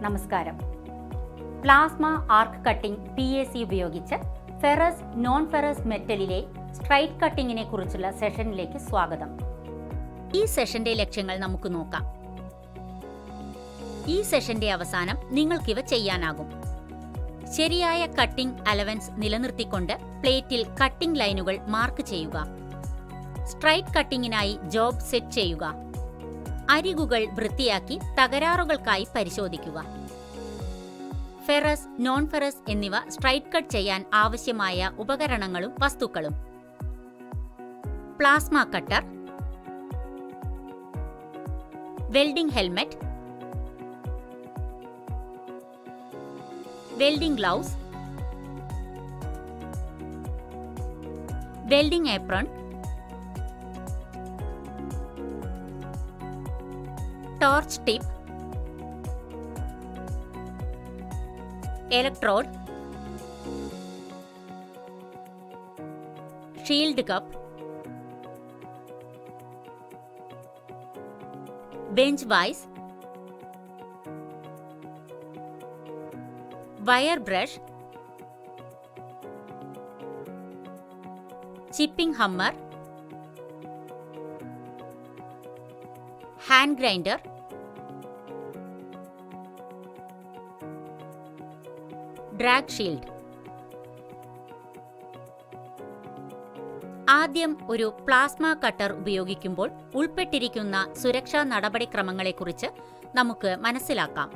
നമസ്കാരം. Plasma arc cutting PAC ഉപയോഗിച്ച് ferrous non ferrous മെറ്റലിലെ straight കട്ടിങ്ങിനെ കുറിച്ചുള്ള സെഷനിലേക്ക് സ്വാഗതം. ഈ സെഷന്റെ ലക്ഷ്യങ്ങൾ നമുക്ക് നോക്കാം. ഈ സെഷന്റെ അവസാനം നിങ്ങൾക്കിവ ചെയ്യാനാകും. ശരിയായ കട്ടിംഗ് അലവൻസ് നിലനിർത്തിക്കൊണ്ട് പ്ലേറ്റിൽ കട്ടിംഗ് ലൈനുകൾ മാർക്ക് ചെയ്യുക. സ്ട്രൈറ്റ് കട്ടിങ്ങിനായി ജോബ് സെറ്റ് ചെയ്യുക. അരികുകൾ വൃത്തിയാക്കി തകരാറുകൾക്കായി പരിശോധിക്കുക. ഫെറസ്, നോൺ ഫെറസ് എന്നിവ സ്ട്രൈറ്റ് കട്ട് ചെയ്യാൻ ആവശ്യമായ ഉപകരണങ്ങളും വസ്തുക്കളും: plasma cutter, welding helmet, welding gloves, welding apron, torch tip, electrode, shield cup, bench vice, wire brush, chipping hammer, hand grinder, drag shield. ആദ്യം ഒരു പ്ലാസ്മ കട്ടർ ഉപയോഗിക്കുമ്പോൾ ഉൾപ്പെട്ടിരിക്കുന്ന സുരക്ഷാ നടപടിക്രമങ്ങളെക്കുറിച്ച് നമുക്ക് മനസ്സിലാക്കാം.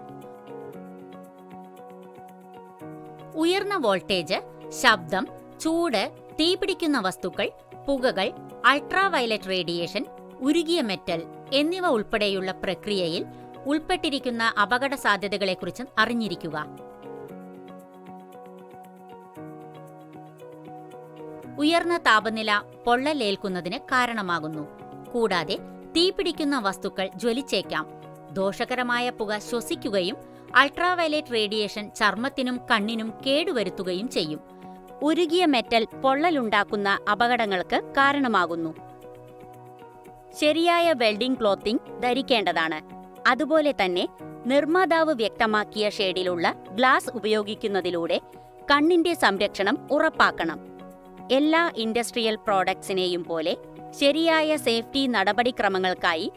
ഉയർന്ന വോൾട്ടേജ്, ശബ്ദം, ചൂട്, തീപിടിക്കുന്ന വസ്തുക്കൾ, പുകകൾ, അൾട്രാവയലറ്റ് റേഡിയേഷൻ, ഉരുകിയ മെറ്റൽ എന്നിവ ഉൾപ്പെടെയുള്ള പ്രക്രിയയിൽ ഉൾപ്പെട്ടിരിക്കുന്ന അപകട സാധ്യതകളെക്കുറിച്ച് അറിഞ്ഞിരിക്കുക. ഉയർന്ന താപനില പൊള്ളലേൽക്കുന്നതിന് കാരണമാകുന്നു. കൂടാതെ തീപിടിക്കുന്ന വസ്തുക്കൾ ജ്വലിച്ചേക്കാം. ദോഷകരമായ പുക ശ്വസിക്കുകയും അൾട്രാവയലറ്റ് റേഡിയേഷൻ ചർമ്മത്തിനും കണ്ണിനും കേടുവരുത്തുകയും ചെയ്യും. ഉരുകിയ മെറ്റൽ പൊള്ളലുണ്ടാക്കുന്ന അപകടങ്ങൾക്ക് കാരണമാകുന്നു. ശരിയായ വെൽഡിംഗ് ക്ലോത്തിംഗ് ധരിക്കേണ്ടതാണ്. അതുപോലെ തന്നെ നിർമ്മാതാവ് വ്യക്തമാക്കിയ ഷേഡിലുള്ള ഗ്ലാസ് ഉപയോഗിക്കുന്നതിലൂടെ കണ്ണിന്റെ സംരക്ഷണം ഉറപ്പാക്കണം. എല്ലാ ഇൻഡസ്ട്രിയൽ പ്രോഡക്ട്സിനെയും പോലെ ശരിയായ സേഫ്റ്റി നടപടിക്രമങ്ങൾക്കായി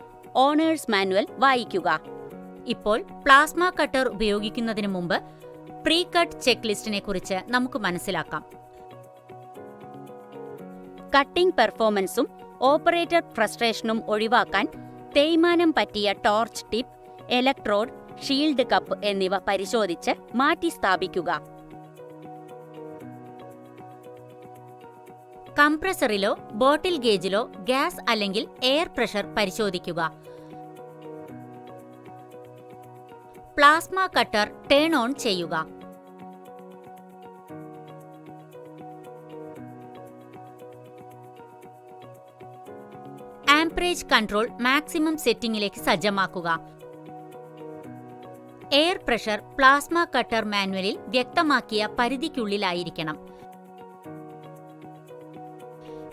ഓണേഴ്സ് മാനുവൽ വായിക്കുക. ഇപ്പോൾ പ്ലാസ്മ കട്ടർ ഉപയോഗിക്കുന്നതിന് മുമ്പ് പ്രീ കട്ട് ചെക്ക് ലിസ്റ്റിനെ കുറിച്ച് നമുക്ക് മനസ്സിലാക്കാം. കട്ടിംഗ് പെർഫോമൻസും ഓപ്പറേറ്റർ ഫ്രസ്ട്രേഷനും ഒഴിവാക്കാൻ തേയ്മാനം പറ്റിയ torch tip, electrode, shield cup എന്നിവ പരിശോധിച്ച് മാറ്റി സ്ഥാപിക്കുക. കംപ്രസറിലോ ബോട്ടിൽ ഗേജിലോ ഗ്യാസ് അല്ലെങ്കിൽ എയർ പ്രഷർ പരിശോധിക്കുക. പ്ലാസ്മ കട്ടർ ടേൺ ഓൺ ചെയ്യുക. ആംപറേജ് കൺട്രോൾ മാക്സിമം സെറ്റിംഗിലേക്ക് സജ്ജമാക്കുക. എയർ പ്രഷർ പ്ലാസ്മ കട്ടർ മാനുവലിൽ വ്യക്തമാക്കിയ പരിധിക്കുള്ളിലായിരിക്കണം.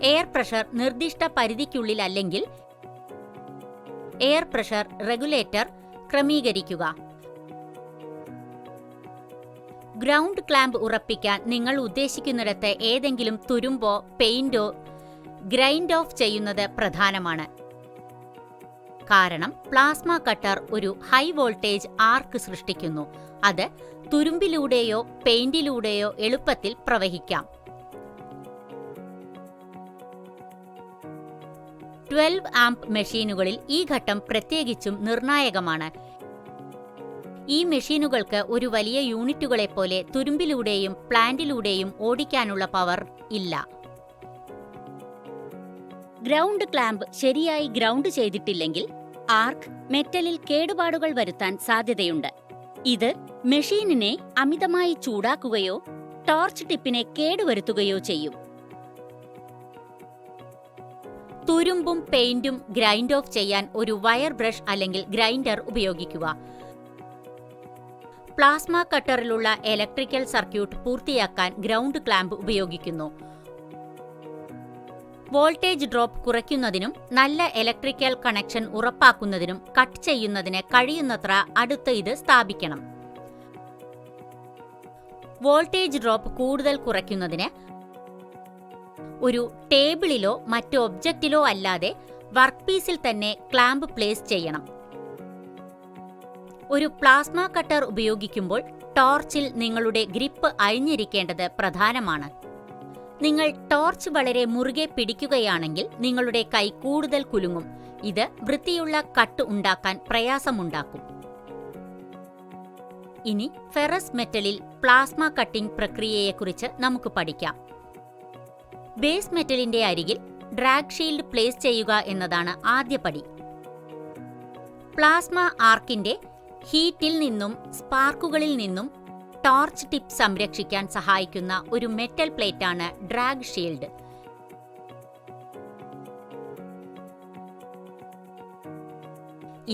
എയർ പ്രഷർ നിർദ്ദിഷ്ട പരിധിക്കുള്ളിലല്ലെങ്കിൽ എയർ പ്രഷർ റെഗുലേറ്റർ ക്രമീകരിക്കുക. ഗ്രൗണ്ട് ക്ലാമ്പ് ഉറപ്പിക്കാൻ നിങ്ങൾ ഉദ്ദേശിക്കുന്നിടത്ത് ഏതെങ്കിലും തുരുമ്പോ പെയിന്റോ ഗ്രൈൻഡ് ഓഫ് ചെയ്യുന്നത് പ്രധാനമാണ്. കാരണം പ്ലാസ്മ കട്ടർ ഒരു ഹൈ വോൾട്ടേജ് ആർക്ക് സൃഷ്ടിക്കുന്നു. അത് തുരുമ്പിലൂടെയോ പെയിന്റിലൂടെയോ എളുപ്പത്തിൽ പ്രവഹിക്കാം. 12 ആംപ് മെഷീനുകളിൽ ഈ ഘട്ടം പ്രത്യേകിച്ചും നിർണായകമാണ്. ഈ മെഷീനുകൾക്ക് ഒരു വലിയ യൂണിറ്റുകളെപ്പോലെ തുരുമ്പിലൂടെയും പ്ലാന്റിലൂടെയും ഓടിക്കാനുള്ള പവർ ഇല്ല. ഗ്രൗണ്ട് ക്ലാമ്പ് ശരിയായി ഗ്രൗണ്ട് ചെയ്തിട്ടില്ലെങ്കിൽ ആർക്ക് മെറ്റലിൽ കേടുപാടുകൾ വരുത്താൻ സാധ്യതയുണ്ട്. ഇത് മെഷീനിനെ അമിതമായി ചൂടാക്കുകയോ ടോർച്ച് ടിപ്പിനെ കേടുവരുത്തുകയോ ചെയ്യും. തുരുമ്പും പെയിന്റും ഗ്രൈൻഡ് ഓഫ് ചെയ്യാൻ ഒരു വയർ ബ്രഷ് അല്ലെങ്കിൽ ഗ്രൈൻഡർ ഉപയോഗിക്കുക. പ്ലാസ്മ കട്ടറിലുള്ള ഇലക്ട്രിക്കൽ സർക്യൂട്ട് പൂർത്തിയാക്കാൻ ഗ്രൗണ്ട് ക്ലാമ്പ് ഉപയോഗിക്കുന്നു. വോൾട്ടേജ് ഡ്രോപ്പ് കുറയ്ക്കുന്നതിനും നല്ല ഇലക്ട്രിക്കൽ കണക്ഷൻ ഉറപ്പാക്കുന്നതിനും കട്ട് ചെയ്യുന്നതിന് കഴിയുന്നത്ര അടുത്ത് ഇത് സ്ഥാപിക്കണം. വോൾട്ടേജ് ഡ്രോപ്പ് കൂടുതൽ കുറയ്ക്കുന്നതിന് ഒരു ടേബിളിലോ മറ്റ് ഒബ്ജക്റ്റിലോ അല്ലാതെ വർക്ക് പീസിൽ തന്നെ ക്ലാമ്പ് പ്ലേസ് ചെയ്യണം. ഒരു പ്ലാസ്മ കട്ടർ ഉപയോഗിക്കുമ്പോൾ ടോർച്ചിൽ നിങ്ങളുടെ ഗ്രിപ്പ് അഴിഞ്ഞിരിക്കേണ്ടത് പ്രധാനമാണ്. നിങ്ങൾ ടോർച്ച് വളരെ മുറുകെ പിടിക്കുകയാണെങ്കിൽ നിങ്ങളുടെ കൈ കൂടുതൽ കുലുങ്ങും. ഇത് വൃത്തിയുള്ള കട്ട് ഉണ്ടാക്കാൻ പ്രയാസമുണ്ടാക്കും. ഇനി ഫെറസ് മെറ്റലിൽ പ്ലാസ്മ കട്ടിംഗ് പ്രക്രിയയെക്കുറിച്ച് നമുക്ക് പഠിക്കാം. ബേസ് മെറ്റലിന്റെ അരികിൽ ഡ്രാഗ് ഷീൽഡ് പ്ലേസ് ചെയ്യുക എന്നതാണ് ആദ്യപടി. പ്ലാസ്മ ആർക്കിന്റെ ഹീറ്റിൽ നിന്നും സ്പാർക്കുകളിൽ നിന്നും ടോർച്ച് ടിപ്പ് സംരക്ഷിക്കാൻ സഹായിക്കുന്ന ഒരു മെറ്റൽ പ്ലേറ്റാണ് ഡ്രാഗ് ഷീൽഡ്.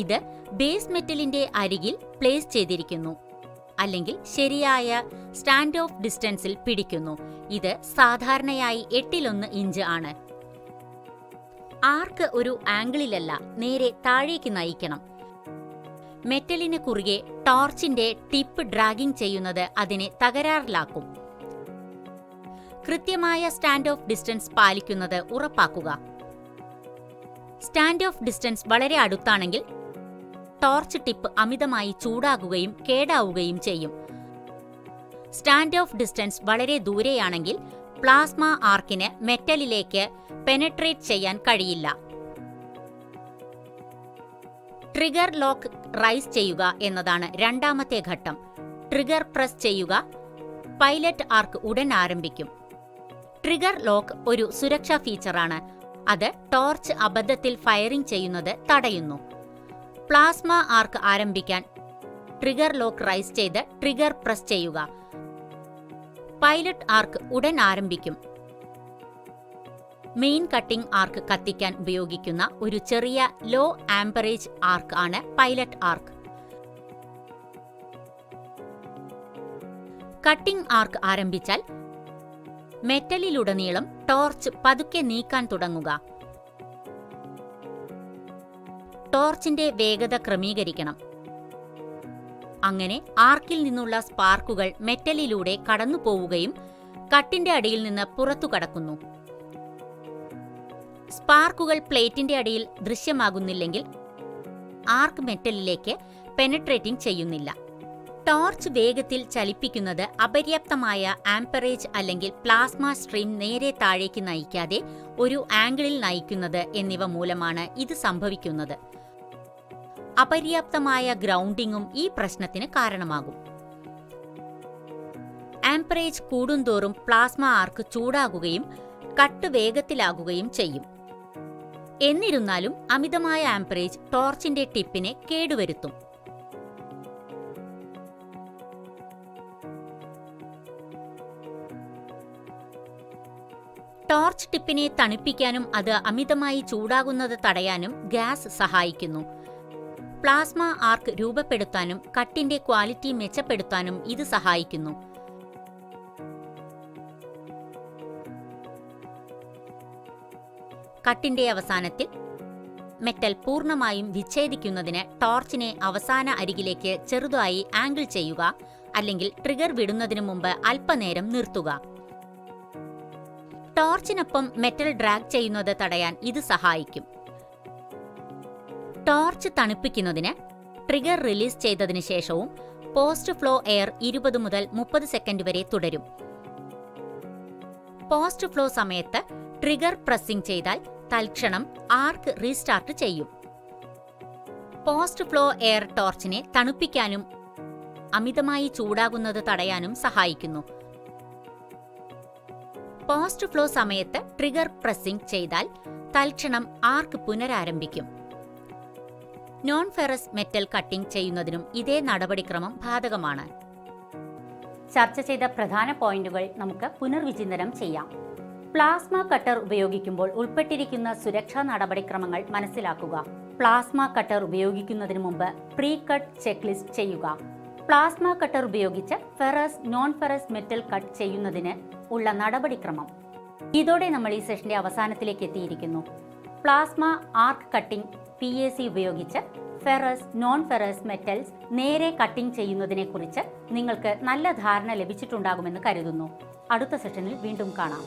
ഇത് ബേസ് മെറ്റലിന്റെ അരികിൽ പ്ലേസ് ചെയ്തിരിക്കുന്നു, അല്ലെങ്കിൽ ശരിയായ സ്റ്റാൻഡ് ഓഫ് ഡിസ്റ്റൻസിൽ പിടിക്കുന്നു. ഇത് സാധാരണയായി 8-1 ഇഞ്ച് ആണ്. ആർക്ക് ഒരു ആംഗിളിലല്ല, നേരെ താഴേക്ക് നയിക്കണം. മെറ്റലിന് കുറുകെ ടോർച്ചിന്റെ ടിപ്പ് ഡ്രാഗിംഗ് ചെയ്യുന്നത് അതിനെ തകരാറിലാക്കും. കൃത്യമായ സ്റ്റാൻഡ് ഓഫ് ഡിസ്റ്റൻസ് പാലിക്കുന്നത് ഉറപ്പാക്കുക. സ്റ്റാൻഡ് ഓഫ് ഡിസ്റ്റൻസ് വളരെ അടുത്താണെങ്കിൽ ടോർച്ച് ടിപ്പ് അമിതമായി ചൂടാകുകയും കേടാവുകയും ചെയ്യും. സ്റ്റാൻഡ് ഓഫ് ഡിസ്റ്റൻസ് വളരെ ദൂരെയാണെങ്കിൽ പ്ലാസ്മ ആർക്കിന് മെറ്റലിലേക്ക് പെനട്രേറ്റ് ചെയ്യാൻ കഴിയില്ല. ട്രിഗർ ലോക്ക് റൈസ് ചെയ്യുക എന്നതാണ് രണ്ടാമത്തെ ഘട്ടം. ട്രിഗർ പ്രസ് ചെയ്യുക. പൈലറ്റ് ആർക്ക് ഉടൻ ആരംഭിക്കും. ട്രിഗർ ലോക്ക് ഒരു സുരക്ഷാ ഫീച്ചറാണ്. അത് ടോർച്ച് അബദ്ധത്തിൽ ഫയറിംഗ് ചെയ്യുന്നത് തടയുന്നു. പ്ലാസ്മ ആർക്ക് ആരംഭിക്കാൻ ട്രിഗർ ലോക്ക് റൈസ് ചെയ്ത് ട്രിഗർ പ്രസ് ചെയ്യുക. പൈലറ്റ് ആർക്ക് ഉടൻ ആരംഭിക്കും. മെയിൻ കട്ടിംഗ് ആർക്ക് കത്തിക്കാൻ ഉപയോഗിക്കുന്ന ഒരു ചെറിയ ലോ ആംപറേജ് ആർക്ക് ആണ് പൈലറ്റ് ആർക്ക്. കട്ടിംഗ് ആർക്ക് ആരംഭിച്ചാൽ മെറ്റലിലുടനീളം ടോർച്ച് പതുക്കെ നീക്കാൻ തുടങ്ങുക. ടോർച്ചിന്റെ വേഗത ക്രമീകരിക്കണം. അങ്ങനെ ആർക്കിൽ നിന്നുള്ള സ്പാർക്കുകൾ മെറ്റലിലൂടെ കടന്നുപോവുകയും കട്ടിന്റെ അടിയിൽ നിന്ന് പുറത്തു കടക്കുന്നു. സ്പാർക്കുകൾ പ്ലേറ്റിന്റെ അടിയിൽ ദൃശ്യമാകുന്നില്ലെങ്കിൽ ആർക്ക് മെറ്റലിലേക്ക് പെനട്രേറ്റിംഗ് ചെയ്യുന്നില്ല. ടോർച്ച് വേഗത്തിൽ ചലിപ്പിക്കുന്നത് അപര്യാപ്തമായ ആംപറേജ് അല്ലെങ്കിൽ പ്ലാസ്മ സ്ട്രീം നേരെ താഴേക്ക് നയിക്കാതെ ഒരു ആംഗിളിൽ നയിക്കുന്നത് എന്നിവ മൂലമാണ് ഇത് സംഭവിക്കുന്നത്. അപര്യാപ്തമായ ഗ്രൗണ്ടിങ്ങും ഈ പ്രശ്നത്തിന് കാരണമാകും. ആംപറേജ് കൂടുന്തോറും പ്ലാസ്മ ആർക്ക് ചൂടാകുകയും കട്ട് വേഗത്തിലാകുകയും ചെയ്യും. എന്നിരുന്നാലും അമിതമായ ആംപറേജ് ടോർച്ചിന്റെ ടിപ്പിനെ കേടുവരുത്തും. ടോർച്ച് ടിപ്പിനെ തണുപ്പിക്കാനും അത് അമിതമായി ചൂടാകുന്നത് തടയാനും ഗ്യാസ് സഹായിക്കുന്നു. പ്ലാസ്മ ആർക്ക് രൂപപ്പെടുത്താനും കട്ടിന്റെ ക്വാളിറ്റി മെച്ചപ്പെടുത്താനും ഇത് സഹായിക്കുന്നു. കട്ടിന്റെ അവസാനത്തിൽ മെറ്റൽ പൂർണ്ണമായും വിച്ഛേദിക്കുന്നതിന് ടോർച്ചിനെ അവസാന അരികിലേക്ക് ചെറുതായി ആംഗിൾ ചെയ്യുക, അല്ലെങ്കിൽ ട്രിഗർ വിടുന്നതിനു മുമ്പ് അല്പനേരം നിർത്തുക. ടോർച്ചിനൊപ്പം മെറ്റൽ ഡ്രാഗ് ചെയ്യുന്നത് തടയാൻ ഇത് സഹായിക്കും. ടോർച്ച് തണുപ്പിക്കുന്നതിന് ട്രിഗർ റിലീസ് ചെയ്തതിനു ശേഷവും പോസ്റ്റ് ഫ്ലോ എയർ 20 മുതൽ 30 സെക്കൻഡ് വരെ തുടരും. പോസ്റ്റ് ഫ്ലോ സമയത്ത് ട്രിഗർ പ്രസ്സിംഗ് ചെയ്താൽ തൽക്ഷണം ആർക്ക് റീസ്റ്റാർട്ട് ചെയ്യും. പോസ്റ്റ് ഫ്ലോ എയർ ടോർച്ചിനെ തണുപ്പിക്കാനും അമിതമായി ചൂടാകുന്നത് തടയാനും സഹായിക്കുന്നു. പോസ്റ്റ് ഫ്ലോ സമയത്ത് ട്രിഗർ പ്രസ്സിംഗ് ചെയ്താൽ തൽക്ഷണം ആർക്ക് പുനരാരംഭിക്കും. നോൺ ഫെറസ് മെറ്റൽ കട്ടിംഗ് ചെയ്യുന്നതിനും ഇതേ നടപടിക്രമം ബാധകമാണ്. ചർച്ച ചെയ്ത പ്രധാന പോയിന്റുകൾ നമുക്ക് പുനർവിചിന്തനം ചെയ്യാം. പ്ലാസ്മ കട്ടർ ഉപയോഗിക്കുമ്പോൾ ഉൾപ്പെട്ടിരിക്കുന്ന സുരക്ഷാ നടപടിക്രമങ്ങൾ മനസ്സിലാക്കുക. പ്ലാസ്മ കട്ടർ ഉപയോഗിക്കുന്നതിന് മുമ്പ് പ്രീ കട്ട് ചെക്ക് ലിസ്റ്റ് ചെയ്യുക. പ്ലാസ്മ കട്ടർ ഉപയോഗിച്ച് ferrous non ferrous metal cut ചെയ്യുന്നതിന് ഉള്ള നടപടിക്രമം. ഇതോടെ നമ്മൾ ഈ സെഷന്റെ അവസാനത്തിലേക്ക് എത്തിയിരിക്കുന്നു. പ്ലാസ്മ ആർക്ക് കട്ടിംഗ് PAC ഉപയോഗിച്ച് ഫെറസ്, നോൺ ഫെറസ് മെറ്റൽസ് നേരെ കട്ടിംഗ് ചെയ്യുന്നതിനെക്കുറിച്ച് നിങ്ങൾക്ക് നല്ല ധാരണ ലഭിച്ചിട്ടുണ്ടാകുമെന്ന് കരുതുന്നു. അടുത്ത സെഷനിൽ വീണ്ടും കാണാം.